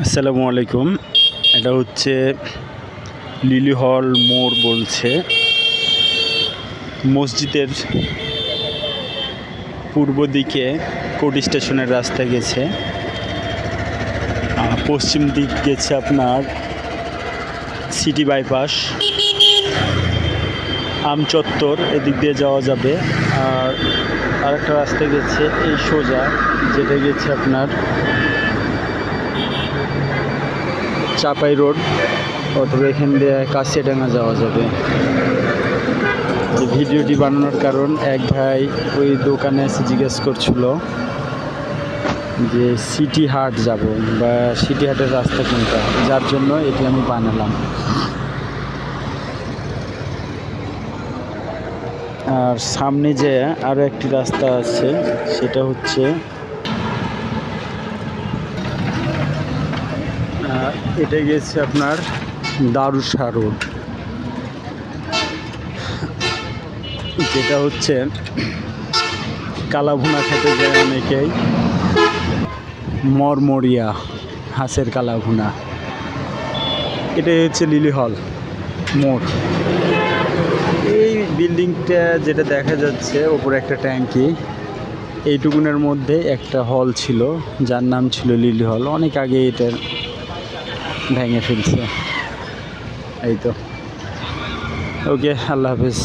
আসসালামু আলাইকুম। এটা হচ্ছে লিলি হল মোড় বলছে। মসজিদের পূর্ব দিকে কোর্ট স্টেশনের রাস্তা গেছে, পশ্চিম দিক গেছে আপনার সিটি বাইপাস, আমচত্বর, এদিক দিয়ে যাওয়া যাবে। আর আরেকটা রাস্তা গেছে এই সোজা, যেটা গেছে আপনার চাপাই রোড, অথবা এখান দিয়ে কাশিয়াডাঙ্গা যাওয়া যাবে। এই ভিডিওটি বানানোর কারণ, এক ভাই ওই দোকানে এসে জিজ্ঞেস করছিল যে সিটি হাট যাব বা সিটি হাটের রাস্তা কোনটা, যার জন্য এটি আমি বানালাম। আর সামনে যে আরও একটি রাস্তা আছে, সেটা হচ্ছে এটা গেছে আপনার দারুসা রোড, যেটা হচ্ছে কালাভুনা খেতে যায় অনেকেই, মরমরিয়া হাঁসের কালাভুনা। এটাই হচ্ছে লিলি হল মোড়। এই বিল্ডিংটা যেটা দেখা যাচ্ছে, ওপরে একটা ট্যাঙ্কি, এইটুকুনের মধ্যে একটা হল ছিল যার নাম ছিল লিলি হল। অনেক আগে এটার ভেঙে ফেলছে। এই তো, ওকে, আল্লাহ হাফেজ।